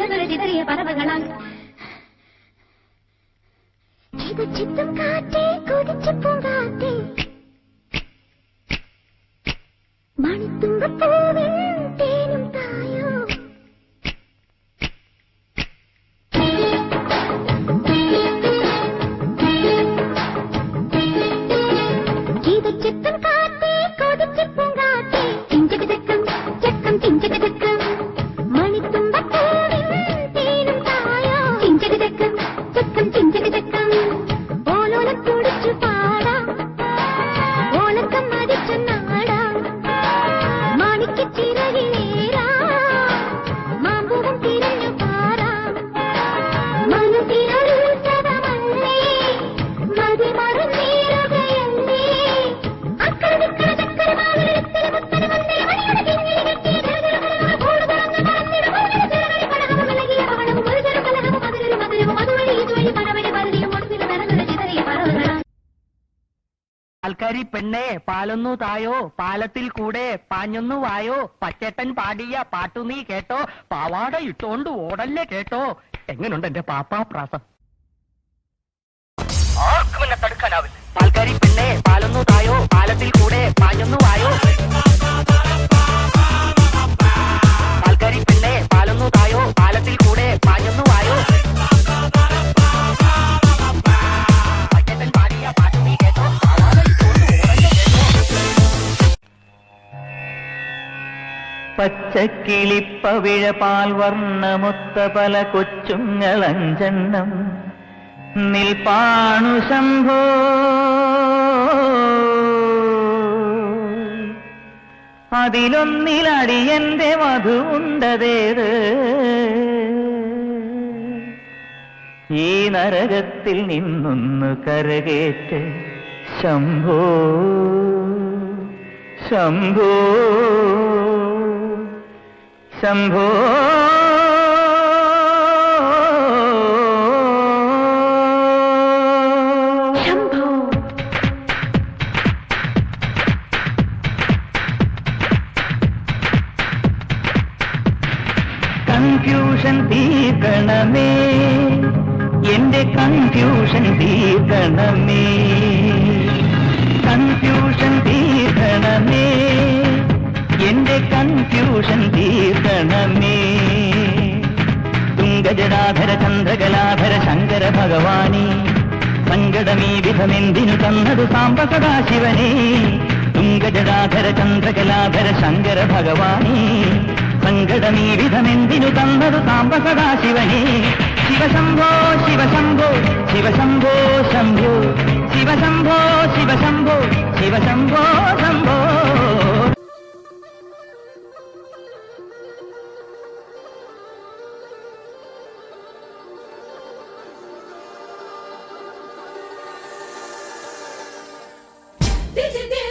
വരുന്നൊരു ചിതറിയ പറവകളാൽ ചിത്തും കാറ്റേ കൊതിച്ചു പൂങ്കാറ്റേ മണിത്തുമ്പൂവിൻ തേനും തായോ ചിത്തും കാറ്റേ കൊതിച്ചു പൂങ്കാറ്റേ ചിഞ്ചക ചക്കം ചക്കം ചിഞ്ചക ചക്കം മണിത്തുമ്പൂവിൻ തേനും തായോ ചിഞ്ചക ചക്കം ചക്കം ചിഞ്ചക ചക്കം ഓലോലം തുടിച്ചു പാടാം ഓലക്കം മതിച്ചു നാടാം മാണിക്കച്ചിറകിലേറാം മാമ്പൂവം തിരഞ്ഞു പാറാം മനസ്സിലൊരു ഉത്സവമല്ലേ മതി മറന്നേറുകയല്ലേ അക്കരവിക്കര ചക്കരമാവിലെത്തിയ മുത്തര മന്ദിര മണിയുടെ പിന്നിൽ കെട്ടിയ കൂടുതലൊന്ന് പറന്നിട പടഹമലകിയ പവളവും ഒരു ചെറുകലഹവും അതിലൊരു മധുരവും അതുവഴി ഇതുവഴി പരവഴി പരതിയും ഒടുവിൽ നടന്നൊരു ചിതറിയ പറവകളാണ്. ആൾക്കാരി പെണ്ണെ പാലൊന്നു തായോ പാലത്തിൽ കൂടെ പാഞ്ഞൊന്നു വായോ പച്ചേട്ടൻ പാടിയ പാട്ടു നീ കേട്ടോ പാവാട ഇട്ടോണ്ട് ഓടല്ലേ കേട്ടോ. എങ്ങനുണ്ട് എന്റെ പാപ്പാപ്രാസം? ആർക്കും എന്നെ തടുക്കാനാവില്ല. ആൾക്കാരി പെണ്ണെ പാലൊന്നു തായോ പാലത്തിൽ കൂടെ പാഞ്ഞൊന്നു വായോ ആൾക്കാരി പെണ്ണെ പാലൊന്നു തായോ പാലത്തിൽ കൂടെ പാഞ്ഞൊന്നു വായോ പച്ചേട്ടൻ പാടിയ പാട്ടു നീ കേട്ടോ പാവാട ഇട്ടോണ്ട് ഓടല്ലേ കേട്ടോ. പച്ചക്കിളിപ്പവിഴപാൽ വർണ്ണമൊത്ത പല കൊച്ചുങ്ങളഞ്ചെണ്ണം നിൽപ്പാണു ശംഭോ അതിലൊന്നിലടിയന്റെ മധുണ്ടതേത് ഈ നരകത്തിൽ നിന്നൊന്നു കരകേറ്റ് ശംഭോ ശംഭോ ശംഭോ കൺഫ്യൂഷൻ തീർക്കണമേ എന്റെ കൺഫ്യൂഷൻ തീർക്കണമേ കൺഫ്യൂഷൻ തീർക്കണമേ എന്റെ കൺഫ്യൂഷൻ തീർക്കണമേ. തുംഗജടാധര ചന്ദ്രകലാധര ശങ്കര ഭഗവാനേ സങ്കടമീ വിധമെന്തിനു തന്നതു സാംബ സദാശിവനേ. തുംഗജടാധര ചന്ദ്രകലാധര ശങ്കര ഭഗവാനേ സങ്കടമീ വിധമെന്തിനു തന്നതു സാംബ സദാശിവനേ. ശിവശംഭോ ശിവശംഭോ ശിവശംഭോ ശംഭോ ശിവശംഭോ ശിവശംഭോ ശിവശംഭോ ശംഭോ.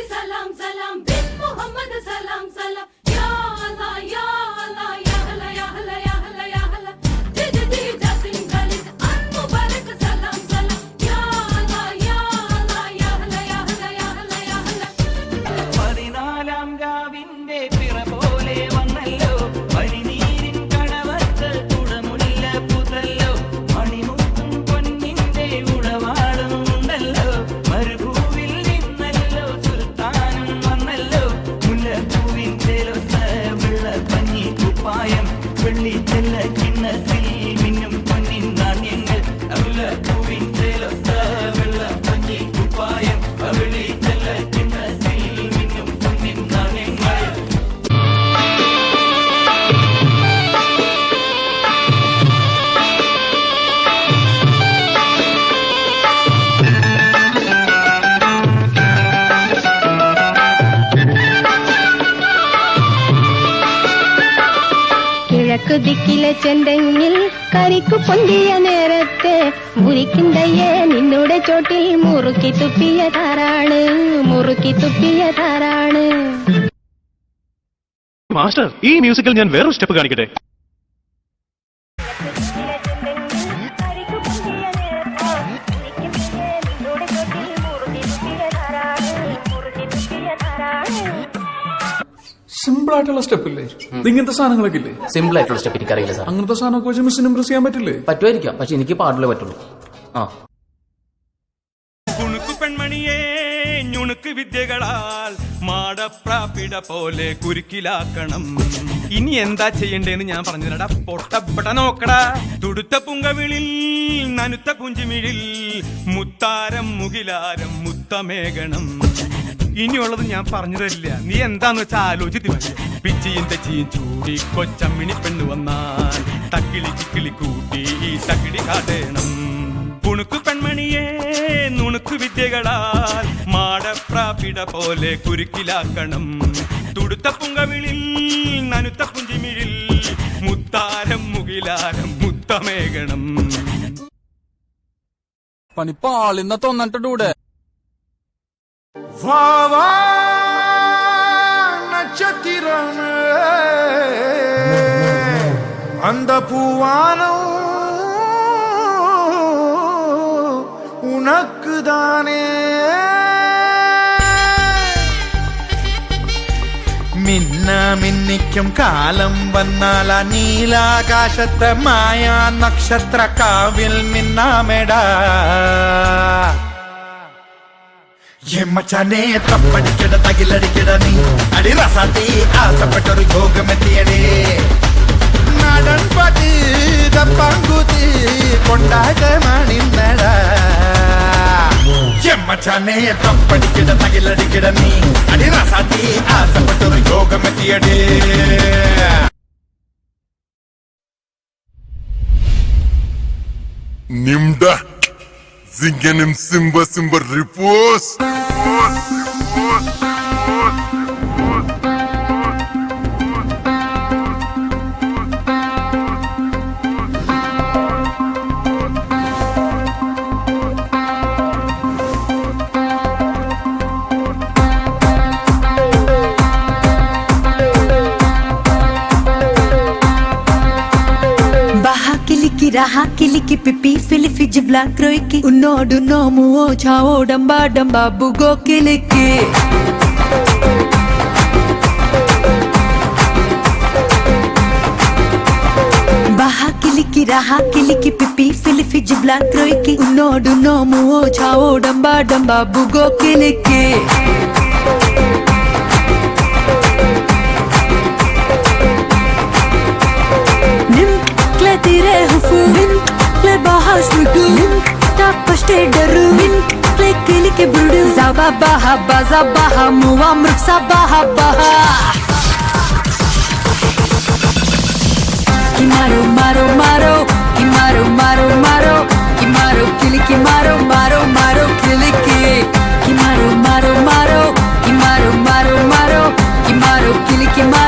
Salam salam bin Muhammad salam salam ya Allah ya Allah ya Allah ya Allah ya Allah ya Allah Didi Jasim Khalid an Mubarak salam salam ya Allah ya Allah ya Allah ya Allah ya Allah ya Allah. 14ാം രാവിന്റെ പിറ പോലെ വന്നല്ലോ വഴിനീരിൻ കടവത്ത് കുടമുല്ല പുതല്ലോ മണിമുത്തും പൊന്നിന്റെ ഉടവാളുണ്ടല്ലോ മരുഭൂവിൽ നിന്നല്ലോ സുൽത്താനും വന്നല്ലോ മുല്ലപ്പൂവിൻ തേലൊത്ത വെള്ളപ്പഞ്ഞി കുപ്പായം വെള്ളി ചെല്ല ചിന്നത്തിൽ മിന്നും പൊന്നിൻ നാണ്യങ്ങൾ മുല്ലപ്പൂവിൻ തേലൊത്ത വെള്ളപ്പഞ്ഞി കുപ്പായം വെള്ളി ചെല്ല ചിന്നത്തിൽ മിന്നും പൊന്നിൻ നാണ്യങ്ങൾ. കിഴക്ക് ദിക്കിലെ ചെന്തെങ്ങിൽ കരിക്കു പൊന്തിയ നേരത്തെ മുരിക്കിന്തയ്യെ നിന്നുടെ ചോട്ടിൽ മുറുക്കി തുപ്പിയതാരാണ് മുറുക്കി തുപ്പിയതാരാണ്. മാസ്റ്റർ ഈ മ്യൂസിക്കിൽ ഞാൻ വേറൊരു സ്റ്റെപ്പ് കാണിക്കട്ടെ. സിമ്പിൾ ആയിട്ടുള്ള സ്റ്റെപ്പ് ഇല്ലേ? ഇങ്ങനത്തെ സാധനങ്ങളൊക്കെ ഇല്ലേ? സിമ്പിൾ ആയിട്ടുള്ള സ്റ്റെപ്പ് എനിക്കറിയില്ല സാർ. അങ്ങനത്തെ സാധനമൊക്കെ വെച്ച് മിസ്സിന് ഇംപ്രസ് ചെയ്യാൻ പറ്റില്ലേ? പറ്റുമായിരിക്കാം, പക്ഷെ എനിക്ക് പാടില്ലേ പറ്റുള്ളൂ. ആ പെൺമണിയേ ഞുണുക്ക് വിദ്യകളാൽ മാടപ്രാപിട പോലെ കുരുക്കിലാക്കണം. ഇനി എന്താ ചെയ്യണ്ടേന്ന് ഞാൻ പറഞ്ഞില്ലടാ, പൊട്ടപ്പെട്ട നോക്കടാ. തുടുത്ത പുങ്കവിളിൽ നനുത്ത പുഞ്ചിമിഴിൽ മുത്താരം മുകിലാരം മുത്തമേകണം. ഇനിയുള്ളത് ഞാൻ പറഞ്ഞു തരില്ല, നീ എന്താന്ന് വെച്ചാൽ ആലോചിച്ച് മതി. പിച്ചിയും തെച്ചിയും ചൂടി കൊച്ചമ്മിണി പെണ്ണു വന്നാൽ തക്കിളി ചിക്കിളി കൂട്ടി ഈ തക്കിടി കാട്ടേണം. കുണുക്കു പെൺമണിയേ നുണുക്കു വിദ്യകളാൽ മാടപ്രാപിട പോലെ കുരുക്കിലാക്കണം. തുടുത്ത പുങ്കവിളിൽ നനുത്ത പുഞ്ചിമിഴിൽ മുത്താരം മുകിലാരം മുത്തമേകണം. പണിപ്പാളിന്ന തൊന്നിട്ടൂടെ நட்சத்திரமே அந்த பூவானம் உனக்குதானே. മിന്ന മിന്നിക്കും കാലം വന്നാൽ നീലാകാശത്തെ മായാ നക്ഷത്ര കാവിൽ മിന്നാമെടാ. എമ്മച്ചാനെ തപ്പടിക്കട തകിലടിക്കട നീ അടി റസാത്തി ആസപ്പെട്ടൊരു യോഗമെത്തിയടേ. നാടൻ പാട്ട് പങ്കുത് കൊണ്ടാട്ടമാണിന്നടാ. എമ്മച്ചാനെ തപ്പടിക്കട തകിലടിക്കട നീ അടി റസാത്തി ആസപ്പെട്ടൊരു യോഗമെത്തിയടേ. Nimda Zinganim Simba Simba Repose. Raha kiliki pipi filifi jivla kroiki unodu nomuo chao damba damba bugo kiliki. Baha kiliki raha kiliki pipi filifi jivla kroiki unodu nomuo chao damba damba bugo kiliki. Tire hufu wind play bahas ludu wind tak pashte daru wind play kili ke brudu zaba baha baza baha muwa mruksa baha baha. Kimaro maro maro kimaro maro maro kimaro kili kimaro maro maro kili ki kimaro maro maro kimaro maro maro kimaro kili kimaro